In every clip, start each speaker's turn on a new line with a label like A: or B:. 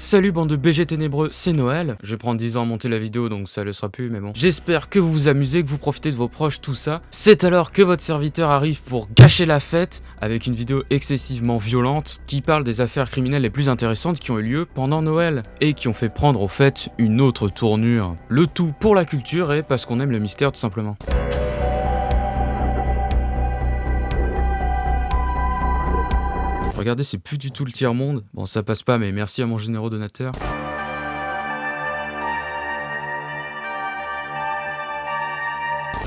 A: Salut bande de BG ténébreux, c'est Noël. Je vais prendre 10 ans à monter la vidéo donc ça le sera plus mais bon. J'espère que vous vous amusez, que vous profitez de vos proches, tout ça. C'est alors que votre serviteur arrive pour gâcher la fête avec une vidéo excessivement violente qui parle des affaires criminelles les plus intéressantes qui ont eu lieu pendant Noël et qui ont fait prendre aux fêtes une autre tournure. Le tout pour la culture et parce qu'on aime le mystère tout simplement. Regardez, c'est plus du tout le tiers-monde. Bon, ça passe pas, mais merci à mon généreux donateur.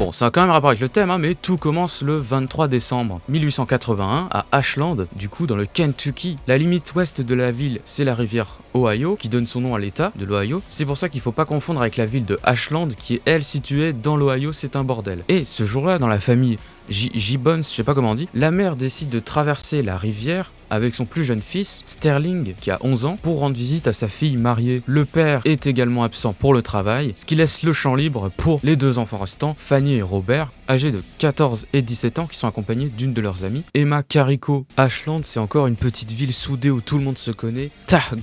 A: Bon, ça a quand même rapport avec le thème, hein, mais tout commence le 23 décembre 1881 à Ashland, du coup dans le Kentucky. La limite ouest de la ville, c'est la rivière Ohio, qui donne son nom à l'état de l'Ohio. C'est pour ça qu'il faut pas confondre avec la ville de Ashland, qui est elle située dans l'Ohio, c'est un bordel. Et ce jour-là, dans la famille Gibbons, je sais pas comment on dit, la mère décide de traverser la rivière avec son plus jeune fils, Sterling, qui a 11 ans, pour rendre visite à sa fille mariée. Le père est également absent pour le travail, ce qui laisse le champ libre pour les deux enfants restants, Fanny et Robert, âgés de 14 et 17 ans, qui sont accompagnés d'une de leurs amies, Emma Carrico. Ashland, c'est encore une petite ville soudée où tout le monde se connaît,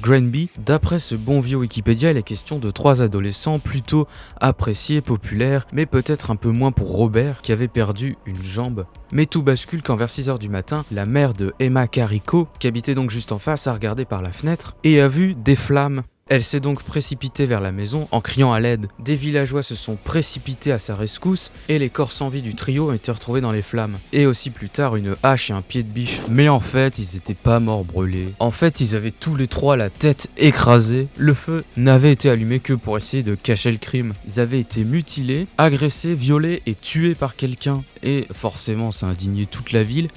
A: Granby. D'après ce bon vieux Wikipédia, il est question de 3 adolescents plutôt appréciés, populaires, mais peut-être un peu moins pour Robert, qui avait perdu une jambe. Mais tout bascule quand vers 6h du matin, la mère de Emma Carrico, qui habitait donc juste en face, a regardé par la fenêtre et a vu des flammes. Elle s'est donc précipitée vers la maison en criant à l'aide. Des villageois se sont précipités à sa rescousse et les corps sans vie du trio ont été retrouvés dans les flammes. Et aussi plus tard une hache et un pied de biche. Mais en fait, ils étaient pas morts brûlés. En fait, ils avaient tous les trois la tête écrasée. Le feu n'avait été allumé que pour essayer de cacher le crime. Ils avaient été mutilés, agressés, violés et tués par quelqu'un. Et forcément, ça a indigné toute la ville.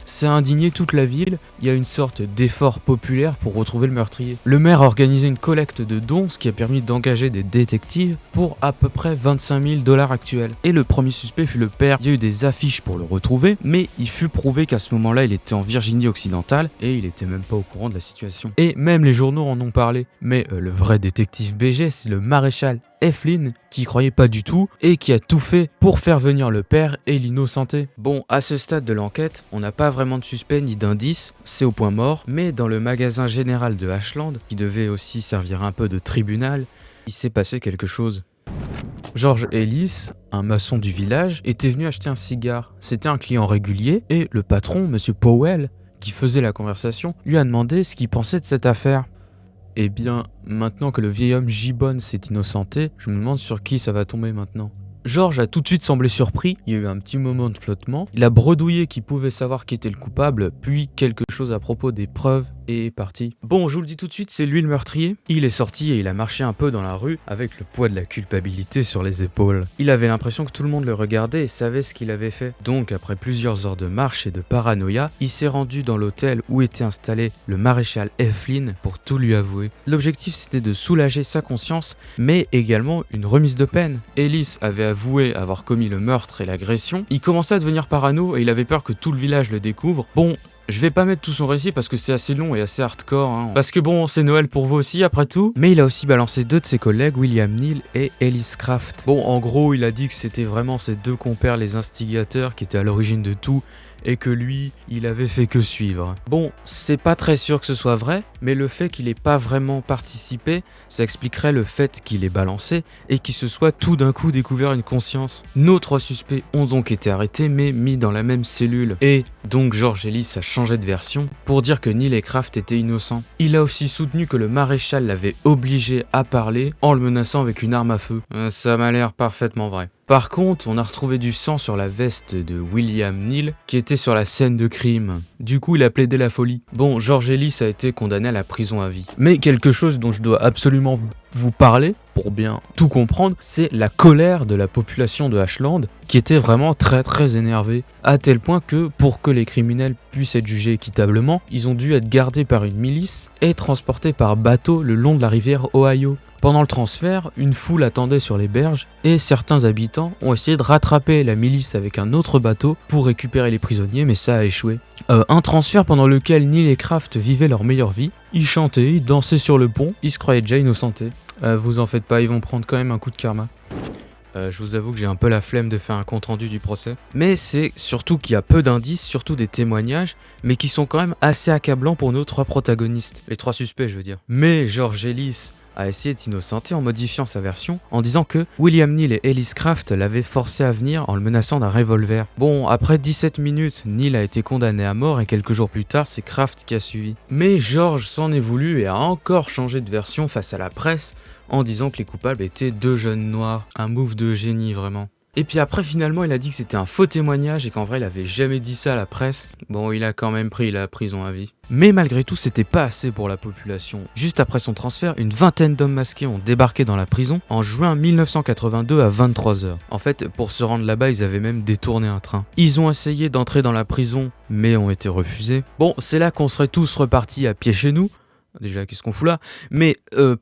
A: Il y a une sorte d'effort populaire pour retrouver le meurtrier. Le maire a organisé une collecte de dons, ce qui a permis d'engager des détectives pour à peu près 25 000 $ actuels. Et le premier suspect fut le père. Il y a eu des affiches pour le retrouver, mais il fut prouvé qu'à ce moment-là, il était en Virginie occidentale et il était même pas au courant de la situation. Et même les journaux en ont parlé. Mais le vrai détective BG, c'est le maréchal Eflin, qui croyait pas du tout et qui a tout fait pour faire venir le père et l'innocenter. Bon, à ce stade de l'enquête, on n'a pas vraiment de suspect ni d'indice, c'est au point mort, mais dans le magasin général de Ashland, qui devait aussi servir un peu de tribunal, il s'est passé quelque chose. George Ellis, un maçon du village, était venu acheter un cigare. C'était un client régulier et le patron, Monsieur Powell, qui faisait la conversation, lui a demandé ce qu'il pensait de cette affaire. Eh bien, maintenant que le vieil homme Gibbons s'est innocenté, je me demande sur qui ça va tomber maintenant. George a tout de suite semblé surpris, il y a eu un petit moment de flottement, il a bredouillé qu'il pouvait savoir qui était le coupable, puis quelque chose à propos des preuves, et est parti. Bon, je vous le dis tout de suite, c'est lui le meurtrier. Il est sorti et il a marché un peu dans la rue avec le poids de la culpabilité sur les épaules. Il avait l'impression que tout le monde le regardait et savait ce qu'il avait fait. Donc, après plusieurs heures de marche et de paranoïa, il s'est rendu dans l'hôtel où était installé le maréchal Eflin pour tout lui avouer. L'objectif, c'était de soulager sa conscience, mais également une remise de peine. Ellis avait avoué avoir commis le meurtre et l'agression. Il commençait à devenir parano et il avait peur que tout le village le découvre. Bon, je vais pas mettre tout son récit parce que c'est assez long et assez hardcore, hein. Parce que bon, c'est Noël pour vous aussi après tout. Mais il a aussi balancé deux de ses collègues, William Neal et Ellis Craft. Bon, en gros, il a dit que c'était vraiment ses deux compères les instigateurs qui étaient à l'origine de tout et que lui, il avait fait que suivre. Bon, c'est pas très sûr que ce soit vrai, mais le fait qu'il ait pas vraiment participé, ça expliquerait le fait qu'il ait balancé et qu'il se soit tout d'un coup découvert une conscience. Nos 3 suspects ont donc été arrêtés mais mis dans la même cellule. Et donc George Ellis a changé de version pour dire que Neal et Craft étaient innocents. Il a aussi soutenu que le maréchal l'avait obligé à parler en le menaçant avec une arme à feu. Ça m'a l'air parfaitement vrai. Par contre, on a retrouvé du sang sur la veste de William Neal qui était sur la scène de crime. Du coup, il a plaidé la folie. Bon, George Ellis a été condamné à la prison à vie. Mais quelque chose dont je dois absolument vous parler, pour bien tout comprendre, c'est la colère de la population de Ashland qui était vraiment très énervée. À tel point que, pour que les criminels puissent être jugés équitablement, ils ont dû être gardés par une milice et transportés par bateau le long de la rivière Ohio. Pendant le transfert, une foule attendait sur les berges et certains habitants ont essayé de rattraper la milice avec un autre bateau pour récupérer les prisonniers, mais ça a échoué. Un transfert pendant lequel Neal et Craft vivaient leur meilleure vie. Ils chantaient, ils dansaient sur le pont, ils se croyaient déjà innocentés. Vous en faites pas, ils vont prendre quand même un coup de karma. Je vous avoue que j'ai un peu la flemme de faire un compte-rendu du procès. Mais c'est surtout qu'il y a peu d'indices, surtout des témoignages, mais qui sont quand même assez accablants pour nos 3 protagonistes. Les 3 suspects, je veux dire. Mais George Ellis a essayé de s'innocenter en modifiant sa version, en disant que William Neal et Ellis Craft l'avaient forcé à venir en le menaçant d'un revolver. Bon, après 17 minutes, Neal a été condamné à mort et quelques jours plus tard, c'est Craft qui a suivi. Mais George s'en est voulu et a encore changé de version face à la presse, en disant que les coupables étaient 2 jeunes noirs. Un move de génie, vraiment. Et puis après, finalement, il a dit que c'était un faux témoignage et qu'en vrai, il avait jamais dit ça à la presse. Bon, il a quand même pris la prison à vie. Mais malgré tout, c'était pas assez pour la population. Juste après son transfert, une vingtaine d'hommes masqués ont débarqué dans la prison en juin 1982 à 23h. En fait, pour se rendre là-bas, ils avaient même détourné un train. Ils ont essayé d'entrer dans la prison, mais ont été refusés. Bon, c'est là qu'on serait tous repartis à pied chez nous. Déjà, qu'est-ce qu'on fout là? Mais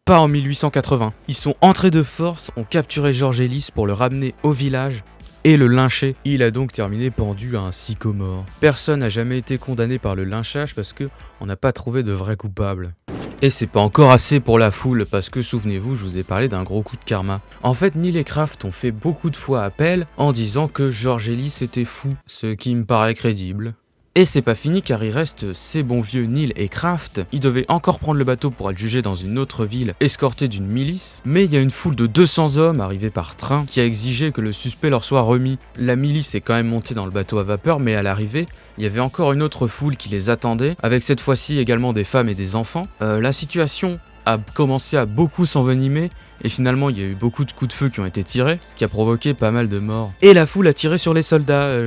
A: pas en 1880. Ils sont entrés de force, ont capturé George Ellis pour le ramener au village et le lyncher. Il a donc terminé pendu à un sycomore. Personne n'a jamais été condamné par le lynchage parce que on n'a pas trouvé de vrai coupable. Et c'est pas encore assez pour la foule parce que souvenez-vous, je vous ai parlé d'un gros coup de karma. En fait, Neal et Craft ont fait beaucoup de fois appel en disant que George Ellis était fou, ce qui me paraît crédible. Et c'est pas fini car il reste ces bons vieux Neal et Craft. Ils devaient encore prendre le bateau pour être jugés dans une autre ville, escortés d'une milice. Mais il y a une foule de 200 hommes arrivés par train qui a exigé que le suspect leur soit remis. La milice est quand même montée dans le bateau à vapeur, mais à l'arrivée, il y avait encore une autre foule qui les attendait, avec cette fois-ci également des femmes et des enfants. La situation a commencé à beaucoup s'envenimer. Et finalement, il y a eu beaucoup de coups de feu qui ont été tirés, ce qui a provoqué pas mal de morts. Et la foule a tiré sur les soldats,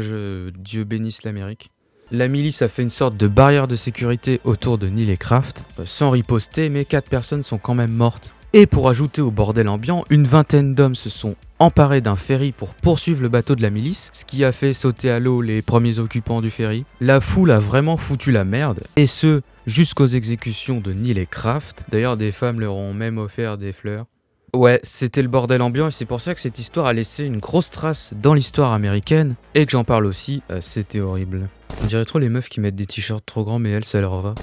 A: Dieu bénisse l'Amérique. La milice a fait une sorte de barrière de sécurité autour de Neal et Craft, sans riposter, mais 4 personnes sont quand même mortes. Et pour ajouter au bordel ambiant, une vingtaine d'hommes se sont emparés d'un ferry pour poursuivre le bateau de la milice, ce qui a fait sauter à l'eau les premiers occupants du ferry. La foule a vraiment foutu la merde, et ce, jusqu'aux exécutions de Neal et Craft. D'ailleurs, des femmes leur ont même offert des fleurs. Ouais, c'était le bordel ambiant et c'est pour ça que cette histoire a laissé une grosse trace dans l'histoire américaine et que j'en parle aussi, c'était horrible. On dirait trop les meufs qui mettent des t-shirts trop grands mais elles, ça leur va.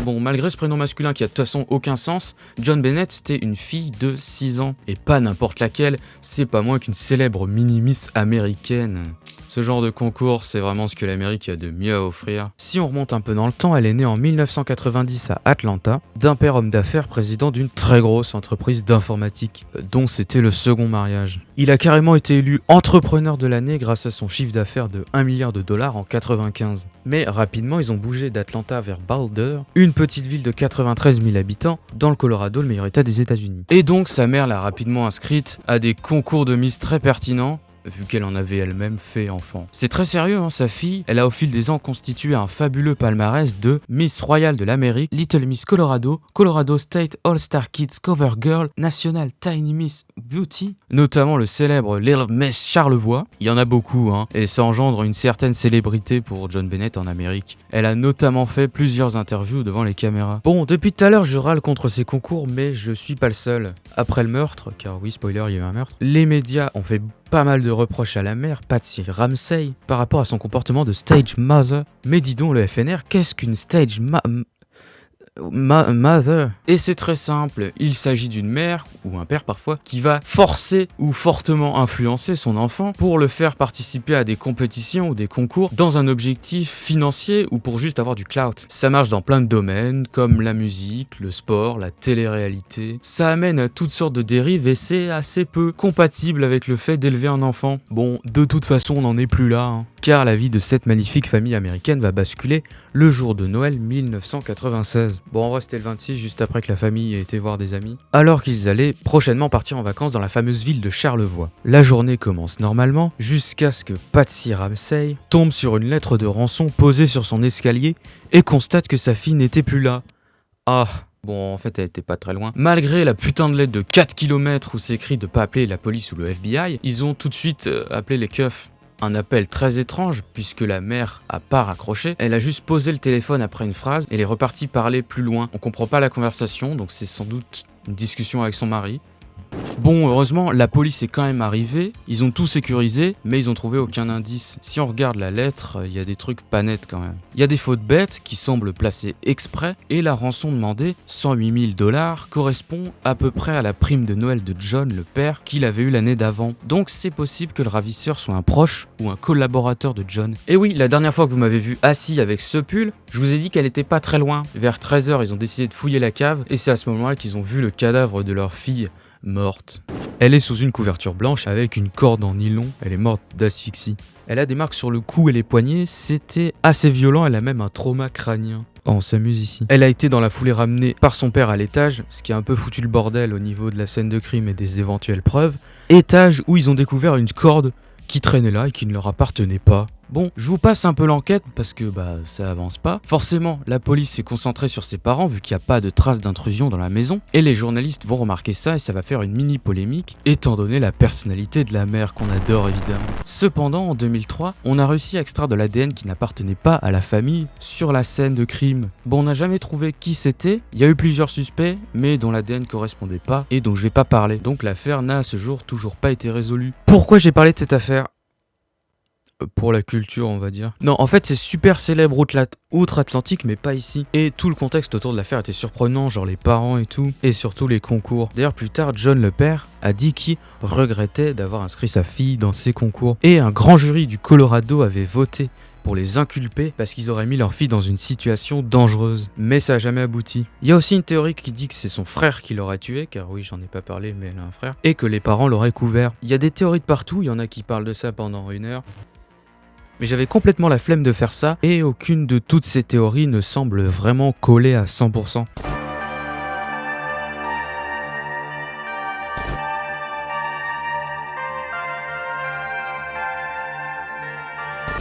A: Bon, malgré ce prénom masculin qui a de toute façon aucun sens, John Bennett c'était une fille de 6 ans. Et pas n'importe laquelle, c'est pas moins qu'une célèbre mini-miss américaine. Ce genre de concours, c'est vraiment ce que l'Amérique a de mieux à offrir. Si on remonte un peu dans le temps, elle est née en 1990 à Atlanta, d'un père homme d'affaires président d'une très grosse entreprise d'informatique, dont c'était le second mariage. Il a carrément été élu entrepreneur de l'année grâce à son chiffre d'affaires de 1 milliard de dollars en 95. Mais rapidement, ils ont bougé d'Atlanta vers Boulder, une petite ville de 93 000 habitants, dans le Colorado, le meilleur état des États-Unis. Et donc, sa mère l'a rapidement inscrite à des concours de Miss très pertinents, vu qu'elle en avait elle-même fait enfant. C'est très sérieux, hein, sa fille, elle a au fil des ans constitué un fabuleux palmarès de Miss Royale de l'Amérique, Little Miss Colorado, Colorado State All-Star Kids Cover Girl, National Tiny Miss Beauty, notamment le célèbre Little Miss Charlevoix. Il y en a beaucoup, hein, et ça engendre une certaine célébrité pour John Bennett en Amérique. Elle a notamment fait plusieurs interviews devant les caméras. Bon, depuis tout à l'heure, je râle contre ces concours, mais je suis pas le seul. Après le meurtre, car oui, spoiler, il y a eu un meurtre, les médias ont fait pas mal de reproches à la mère, Patsy Ramsey, par rapport à son comportement de stage mother. Mais dis donc, le FNR, qu'est-ce qu'une stage mother? Et c'est très simple, il s'agit d'une mère, ou un père parfois, qui va forcer ou fortement influencer son enfant pour le faire participer à des compétitions ou des concours dans un objectif financier ou pour juste avoir du clout. Ça marche dans plein de domaines, comme la musique, le sport, la télé-réalité. Ça amène à toutes sortes de dérives et c'est assez peu compatible avec le fait d'élever un enfant. Bon, de toute façon, on n'en est plus là, hein. Car la vie de cette magnifique famille américaine va basculer le jour de Noël 1996. Bon, en vrai, c'était le 26, juste après que la famille ait été voir des amis, alors qu'ils allaient prochainement partir en vacances dans la fameuse ville de Charlevoix. La journée commence normalement, jusqu'à ce que Patsy Ramsey tombe sur une lettre de rançon posée sur son escalier et constate que sa fille n'était plus là. Ah, bon, en fait, elle était pas très loin. Malgré la putain de lettre de 4 km où c'est écrit de pas appeler la police ou le FBI, ils ont tout de suite appelé les keufs. Un appel très étrange puisque la mère a pas raccroché, elle a juste posé le téléphone après une phrase et elle est repartie parler plus loin. On comprend pas la conversation donc c'est sans doute une discussion avec son mari. Bon, heureusement, la police est quand même arrivée, ils ont tout sécurisé, mais ils ont trouvé aucun indice. Si on regarde la lettre, il y a des trucs pas nets quand même. Il y a des fautes bêtes qui semblent placées exprès, et la rançon demandée, 108 000 $, correspond à peu près à la prime de Noël de John, le père, qu'il avait eu l'année d'avant. Donc c'est possible que le ravisseur soit un proche ou un collaborateur de John. Et oui, la dernière fois que vous m'avez vu assis avec ce pull, je vous ai dit qu'elle était pas très loin. Vers 13h, ils ont décidé de fouiller la cave, et c'est à ce moment-là qu'ils ont vu le cadavre de leur fille morte. Elle est sous une couverture blanche avec une corde en nylon, elle est morte d'asphyxie. Elle a des marques sur le cou et les poignets, c'était assez violent, elle a même un trauma crânien. Oh, on s'amuse ici. Elle a été dans la foulée ramenée par son père à l'étage, ce qui a un peu foutu le bordel au niveau de la scène de crime et des éventuelles preuves. Étage où ils ont découvert une corde qui traînait là et qui ne leur appartenait pas. Bon, je vous passe un peu l'enquête parce que ça avance pas. Forcément, la police s'est concentrée sur ses parents vu qu'il n'y a pas de traces d'intrusion dans la maison. Et les journalistes vont remarquer ça et ça va faire une mini polémique, étant donné la personnalité de la mère qu'on adore évidemment. Cependant, en 2003, on a réussi à extraire de l'ADN qui n'appartenait pas à la famille sur la scène de crime. Bon, on n'a jamais trouvé qui c'était. Il y a eu plusieurs suspects, mais dont l'ADN correspondait pas et dont je vais pas parler. Donc l'affaire n'a à ce jour toujours pas été résolue. Pourquoi j'ai parlé de cette affaire ? Pour la culture, on va dire. Non, en fait, c'est super célèbre outre-Atlantique, mais pas ici. Et tout le contexte autour de l'affaire était surprenant, genre les parents et tout, et surtout les concours. D'ailleurs, plus tard, John le père a dit qu'il regrettait d'avoir inscrit sa fille dans ces concours. Et un grand jury du Colorado avait voté pour les inculper parce qu'ils auraient mis leur fille dans une situation dangereuse. Mais ça a jamais abouti. Il y a aussi une théorie qui dit que c'est son frère qui l'aurait tué, car oui, j'en ai pas parlé, mais elle a un frère, et que les parents l'auraient couvert. Il y a des théories de partout, il y en a qui parlent de ça pendant 1 heure. Mais j'avais complètement la flemme de faire ça, et aucune de toutes ces théories ne semble vraiment coller à 100%.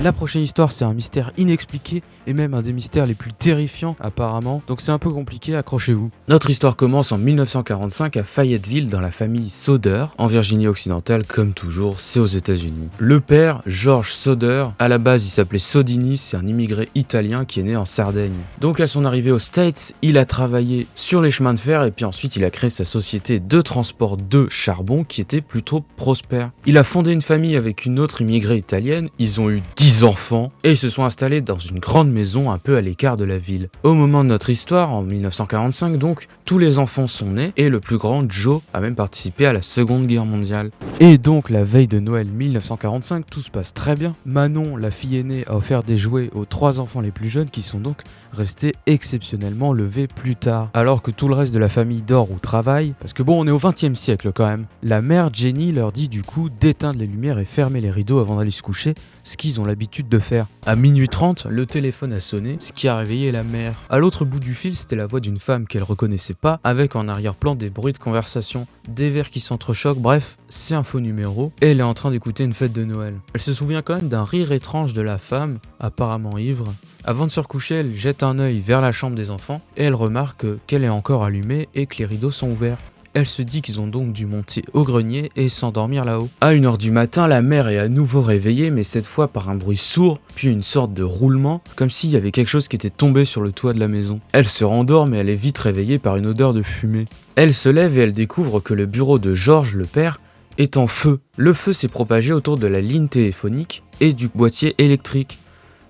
A: La prochaine histoire, c'est un mystère inexpliqué et même un des mystères les plus terrifiants apparemment, donc c'est un peu compliqué, accrochez-vous. Notre histoire commence en 1945 à Fayetteville dans la famille Soder, en Virginie occidentale comme toujours, c'est aux États-Unis. Le père, George Soder, à la base il s'appelait Sodini, c'est un immigré italien qui est né en Sardaigne. Donc à son arrivée aux States, il a travaillé sur les chemins de fer et puis ensuite il a créé sa société de transport de charbon qui était plutôt prospère. Il a fondé une famille avec une autre immigrée italienne, ils ont eu 10 enfants et ils se sont installés dans une grande maison un peu à l'écart de la ville. Au moment de notre histoire, en 1945 donc, tous les enfants sont nés et le plus grand, Joe, a même participé à la Seconde Guerre mondiale. Et donc la veille de Noël 1945, tout se passe très bien. Manon, la fille aînée, a offert des jouets aux 3 enfants les plus jeunes qui sont donc restés exceptionnellement levés plus tard. Alors que tout le reste de la famille dort ou travaille, parce que bon, on est au 20e siècle quand même. La mère Jenny leur dit du coup d'éteindre les lumières et fermer les rideaux avant d'aller se coucher, ce qu'ils ont l'habitude de faire. À minuit 30, le téléphone a sonné, ce qui a réveillé la mère. À l'autre bout du fil, c'était la voix d'une femme qu'elle reconnaissait pas, avec en arrière-plan des bruits de conversation, des verres qui s'entrechoquent, bref, c'est un faux numéro, et elle est en train d'écouter une fête de Noël. Elle se souvient quand même d'un rire étrange de la femme, apparemment ivre. Avant de se recoucher, elle jette un œil vers la chambre des enfants, et elle remarque qu'elle est encore allumée et que les rideaux sont ouverts. Elle se dit qu'ils ont donc dû monter au grenier et s'endormir là-haut. À 1h du matin, la mère est à nouveau réveillée, mais cette fois par un bruit sourd, puis une sorte de roulement, comme s'il y avait quelque chose qui était tombé sur le toit de la maison. Elle se rendort, mais elle est vite réveillée par une odeur de fumée. Elle se lève et elle découvre que le bureau de George, le père, est en feu. Le feu s'est propagé autour de la ligne téléphonique et du boîtier électrique.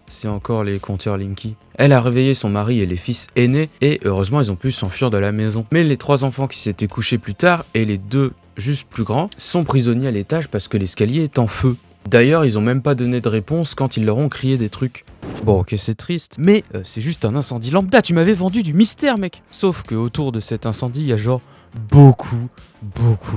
A: C'est encore les compteurs Linky. Elle a réveillé son mari et les fils aînés et heureusement ils ont pu s'enfuir de la maison. Mais les 3 enfants qui s'étaient couchés plus tard et les 2 juste plus grands sont prisonniers à l'étage parce que l'escalier est en feu. D'ailleurs ils ont même pas donné de réponse quand ils leur ont crié des trucs. Bon ok c'est triste, mais c'est juste un incendie lambda, tu m'avais vendu du mystère mec. Sauf que autour de cet incendie il y a genre beaucoup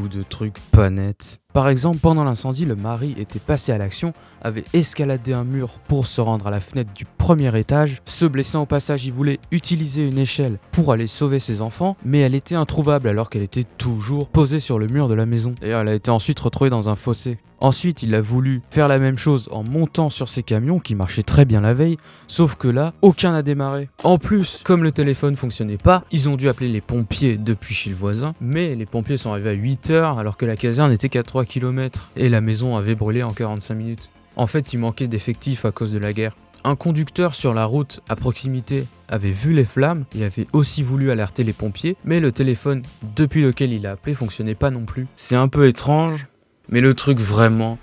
A: de trucs pas nets. Par exemple, pendant l'incendie, le mari était passé à l'action, avait escaladé un mur pour se rendre à la fenêtre du premier étage. Se blessant au passage, il voulait utiliser une échelle pour aller sauver ses enfants, mais elle était introuvable alors qu'elle était toujours posée sur le mur de la maison. D'ailleurs, elle a été ensuite retrouvée dans un fossé. Ensuite, il a voulu faire la même chose en montant sur ses camions qui marchaient très bien la veille, sauf que là, aucun n'a démarré. En plus, comme le téléphone fonctionnait pas, ils ont dû appeler les pompiers depuis chez le voisin, mais les pompiers sont arrivés à 8h alors que la caserne n'était qu'à 3 km et la maison avait brûlé en 45 minutes. En fait, il manquait d'effectifs à cause de la guerre. Un conducteur sur la route à proximité avait vu les flammes, il avait aussi voulu alerter les pompiers, mais le téléphone depuis lequel il a appelé fonctionnait pas non plus. C'est un peu étrange, mais le truc vraiment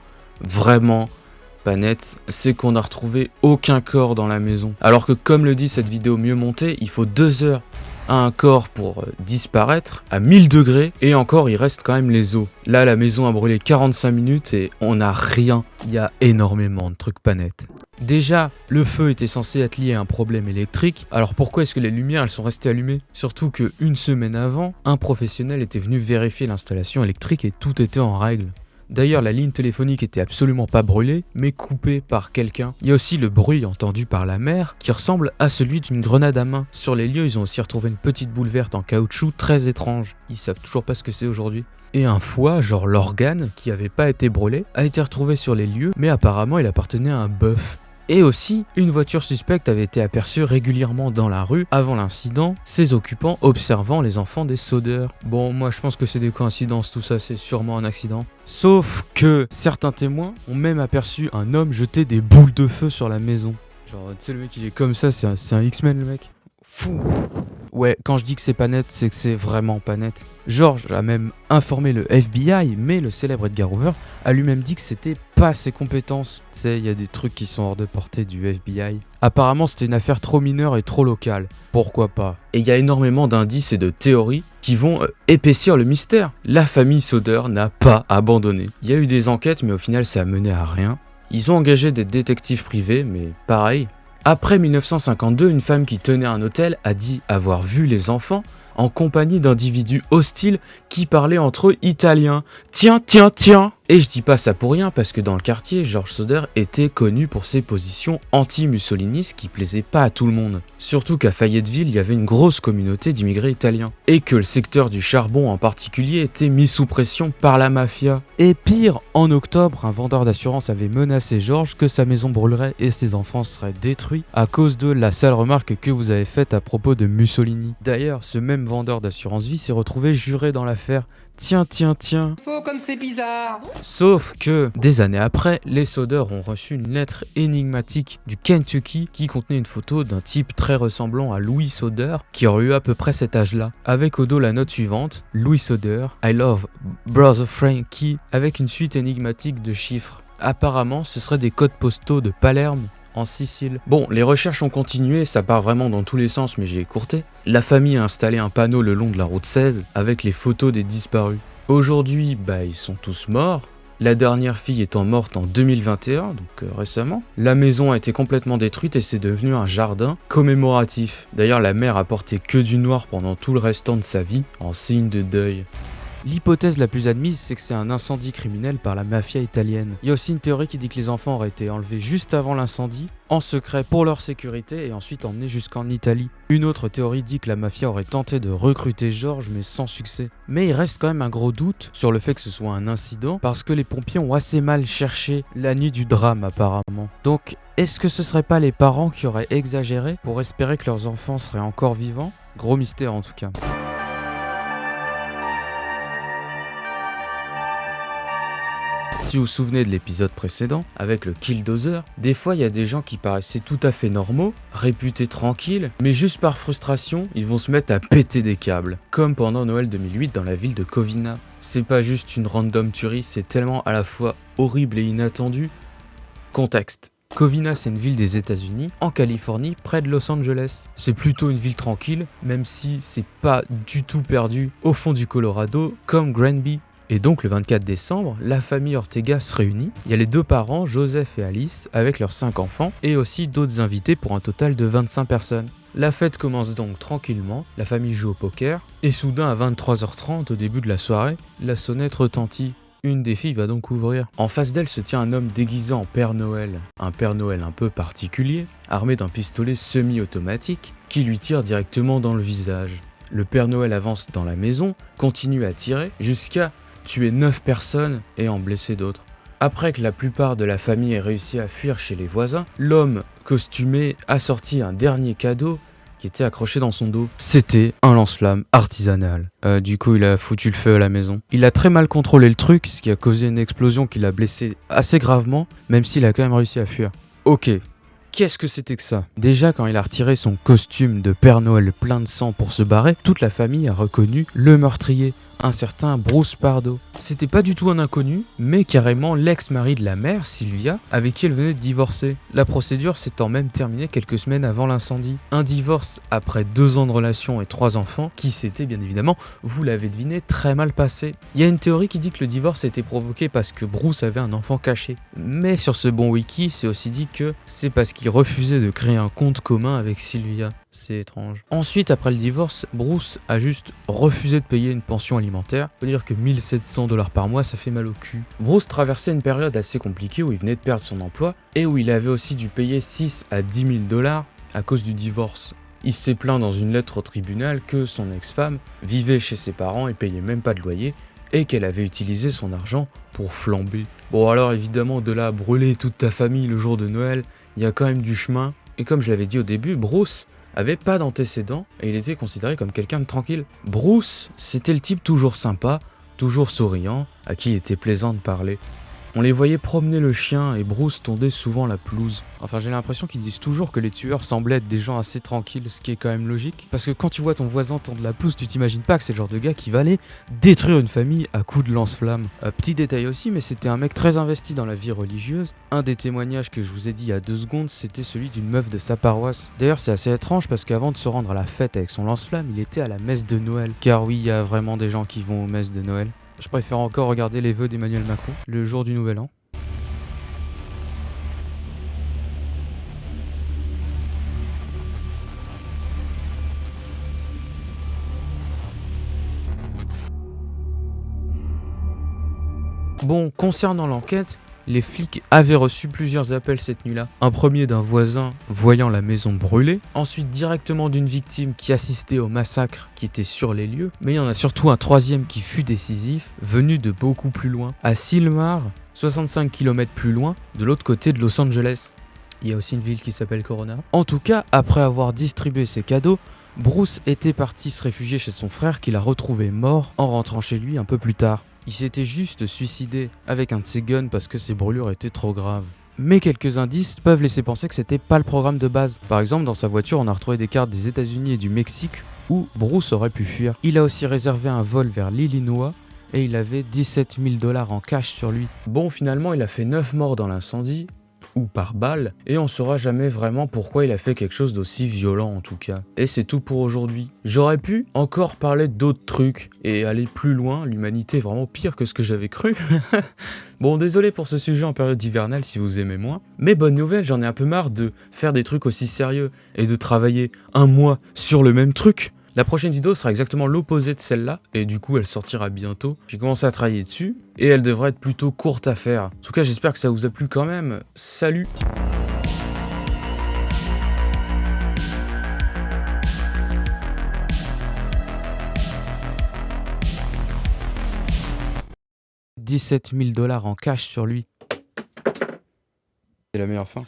A: pas net, c'est qu'on n'a retrouvé aucun corps dans la maison. Alors que comme le dit cette vidéo mieux montée, il faut 2 heures à un corps pour disparaître à 1000 degrés et encore il reste quand même les os. Là la maison a brûlé 45 minutes et on n'a rien. Il y a énormément de trucs pas nets. Déjà, le feu était censé être lié à un problème électrique, alors pourquoi est-ce que les lumières elles sont restées allumées? Surtout que une semaine avant, un professionnel était venu vérifier l'installation électrique et tout était en règle. D'ailleurs, la ligne téléphonique était absolument pas brûlée, mais coupée par quelqu'un. Il y a aussi le bruit entendu par la mère, qui ressemble à celui d'une grenade à main. Sur les lieux, ils ont aussi retrouvé une petite boule verte en caoutchouc très étrange. Ils savent toujours pas ce que c'est aujourd'hui. Et un foie, genre l'organe, qui avait pas été brûlé, a été retrouvé sur les lieux, mais apparemment il appartenait à un bœuf. Et aussi, une voiture suspecte avait été aperçue régulièrement dans la rue avant l'incident, ses occupants observant les enfants des sodeurs. Bon, moi je pense que c'est des coïncidences, tout ça c'est sûrement un accident. Sauf que certains témoins ont même aperçu un homme jeter des boules de feu sur la maison. Genre, tu sais le mec il est comme ça, c'est un X-Men le mec. Fou. Ouais, quand je dis que c'est pas net, c'est que c'est vraiment pas net. George a même informé le FBI, mais le célèbre Edgar Hoover a lui-même dit que c'était pas ses compétences. Tu sais, il y a des trucs qui sont hors de portée du FBI. Apparemment, c'était une affaire trop mineure et trop locale. Pourquoi pas? Et il y a énormément d'indices et de théories qui vont épaissir le mystère. La famille Soder n'a pas abandonné. Il y a eu des enquêtes, mais au final, ça a mené à rien. Ils ont engagé des détectives privés, mais pareil. Après 1952, une femme qui tenait un hôtel a dit avoir vu les enfants en compagnie d'individus hostiles qui parlaient entre eux italien. Tiens. Et je dis pas ça pour rien parce que dans le quartier, George Soder était connu pour ses positions anti-mussolinistes qui plaisaient pas à tout le monde. Surtout qu'à Fayetteville, il y avait une grosse communauté d'immigrés italiens. Et que le secteur du charbon en particulier était mis sous pression par la mafia. Et pire, en octobre, un vendeur d'assurance avait menacé George que sa maison brûlerait et ses enfants seraient détruits à cause de la sale remarque que vous avez faite à propos de Mussolini. D'ailleurs, ce même vendeur d'assurance vie s'est retrouvé juré dans l'affaire. Tiens.
B: Oh, comme c'est bizarre.
A: Sauf que, des années après, les Soder ont reçu une lettre énigmatique du Kentucky qui contenait une photo d'un type très ressemblant à Louis Soder qui aurait eu à peu près cet âge-là. Avec au dos la note suivante, Louis Soder, I love Brother Frankie, avec une suite énigmatique de chiffres. Apparemment, ce seraient des codes postaux de Palerme, en Sicile. Bon, les recherches ont continué, ça part vraiment dans tous les sens, mais j'ai écourté. La famille a installé un panneau le long de la route 16 avec les photos des disparus. Aujourd'hui, ils sont tous morts. La dernière fille étant morte en 2021, donc récemment. La maison a été complètement détruite et c'est devenu un jardin commémoratif. D'ailleurs, la mère a porté que du noir pendant tout le restant de sa vie, en signe de deuil. L'hypothèse la plus admise, c'est que c'est un incendie criminel par la mafia italienne. Il y a aussi une théorie qui dit que les enfants auraient été enlevés juste avant l'incendie, en secret pour leur sécurité et ensuite emmenés jusqu'en Italie. Une autre théorie dit que la mafia aurait tenté de recruter George mais sans succès. Mais il reste quand même un gros doute sur le fait que ce soit un incident parce que les pompiers ont assez mal cherché la nuit du drame apparemment. Donc est-ce que ce serait pas les parents qui auraient exagéré pour espérer que leurs enfants seraient encore vivants? Gros mystère en tout cas. Si vous vous souvenez de l'épisode précédent, avec le Killdozer, des fois il y a des gens qui paraissaient tout à fait normaux, réputés tranquilles, mais juste par frustration, ils vont se mettre à péter des câbles. Comme pendant Noël 2008 dans la ville de Covina. C'est pas juste une random tuerie, c'est tellement à la fois horrible et inattendu. Contexte. Covina, c'est une ville des États-Unis, en Californie, près de Los Angeles. C'est plutôt une ville tranquille, même si c'est pas du tout perdu au fond du Colorado, comme Granby. Et donc le 24 décembre, la famille Ortega se réunit. Il y a les deux parents, Joseph et Alice, avec leurs 5 enfants, et aussi d'autres invités pour un total de 25 personnes. La fête commence donc tranquillement, la famille joue au poker, et soudain à 23h30 au début de la soirée, la sonnette retentit. Une des filles va donc ouvrir. En face d'elle se tient un homme déguisé en Père Noël. Un Père Noël un peu particulier, armé d'un pistolet semi-automatique, qui lui tire directement dans le visage. Le Père Noël avance dans la maison, continue à tirer, jusqu'à tuer 9 personnes et en blesser d'autres. Après que la plupart de la famille ait réussi à fuir chez les voisins, l'homme costumé a sorti un dernier cadeau qui était accroché dans son dos. C'était un lance-flamme artisanal. Du coup, il a foutu le feu à la maison. Il a très mal contrôlé le truc, ce qui a causé une explosion qui l'a blessé assez gravement, même s'il a quand même réussi à fuir. Ok, qu'est-ce que c'était que ça? Déjà, quand il a retiré son costume de Père Noël plein de sang pour se barrer, toute la famille a reconnu le meurtrier, un certain Bruce Pardo. C'était pas du tout un inconnu, mais carrément l'ex-mari de la mère, Sylvia, avec qui elle venait de divorcer. La procédure s'étant même terminée quelques semaines avant l'incendie. Un divorce après 2 ans de relation et 3 enfants, qui s'était bien évidemment, vous l'avez deviné, très mal passé. Il y a une théorie qui dit que le divorce a été provoqué parce que Bruce avait un enfant caché. Mais sur ce bon wiki, c'est aussi dit que c'est parce qu'il refusait de créer un compte commun avec Sylvia. C'est étrange. Ensuite, après le divorce, Bruce a juste refusé de payer une pension alimentaire. Faut dire que 1700 $ par mois, ça fait mal au cul. Bruce traversait une période assez compliquée où il venait de perdre son emploi et où il avait aussi dû payer 6 à 10 000 $ à cause du divorce. Il s'est plaint dans une lettre au tribunal que son ex-femme vivait chez ses parents et payait même pas de loyer et qu'elle avait utilisé son argent pour flamber. Bon alors évidemment, de là à brûler toute ta famille le jour de Noël, il y a quand même du chemin. Et comme je l'avais dit au début, Bruce avait pas d'antécédents et il était considéré comme quelqu'un de tranquille. Bruce, c'était le type toujours sympa, toujours souriant, à qui il était plaisant de parler. On les voyait promener le chien et Bruce tondait souvent la pelouse. Enfin, j'ai l'impression qu'ils disent toujours que les tueurs semblaient être des gens assez tranquilles, ce qui est quand même logique. Parce que quand tu vois ton voisin tondre la pelouse, tu t'imagines pas que c'est le genre de gars qui va aller détruire une famille à coups de lance-flamme. Petit détail aussi, mais c'était un mec très investi dans la vie religieuse. Un des témoignages que je vous ai dit il y a 2 secondes, c'était celui d'une meuf de sa paroisse. D'ailleurs, c'est assez étrange parce qu'avant de se rendre à la fête avec son lance-flamme, il était à la messe de Noël. Car oui, il y a vraiment des gens qui vont aux messes de Noël. Je préfère encore regarder les vœux d'Emmanuel Macron, le jour du Nouvel An. Bon, concernant l'enquête, les flics avaient reçu plusieurs appels cette nuit-là. Un premier d'un voisin voyant la maison brûler, ensuite directement d'une victime qui assistait au massacre qui était sur les lieux, mais il y en a surtout un troisième qui fut décisif, venu de beaucoup plus loin, à Sylmar, 65 km plus loin, de l'autre côté de Los Angeles. Il y a aussi une ville qui s'appelle Corona. En tout cas, après avoir distribué ses cadeaux, Bruce était parti se réfugier chez son frère qu'il a retrouvé mort en rentrant chez lui un peu plus tard. Il s'était juste suicidé avec un de ses guns parce que ses brûlures étaient trop graves. Mais quelques indices peuvent laisser penser que c'était pas le programme de base. Par exemple, dans sa voiture, on a retrouvé des cartes des États-Unis et du Mexique où Bruce aurait pu fuir. Il a aussi réservé un vol vers l'Illinois et il avait 17 000 $ en cash sur lui. Bon, finalement, il a fait 9 morts dans l'incendie, ou par balle, et on saura jamais vraiment pourquoi il a fait quelque chose d'aussi violent en tout cas. Et c'est tout pour aujourd'hui. J'aurais pu encore parler d'autres trucs et aller plus loin, l'humanité est vraiment pire que ce que j'avais cru. Bon, désolé pour ce sujet en période hivernale si vous aimez moins, mais bonne nouvelle, j'en ai un peu marre de faire des trucs aussi sérieux et de travailler 1 mois sur le même truc. La prochaine vidéo sera exactement l'opposé de celle-là, et du coup elle sortira bientôt. J'ai commencé à travailler dessus, et elle devrait être plutôt courte à faire. En tout cas j'espère que ça vous a plu quand même. Salut! $17 000 en cash sur lui. C'est la meilleure fin.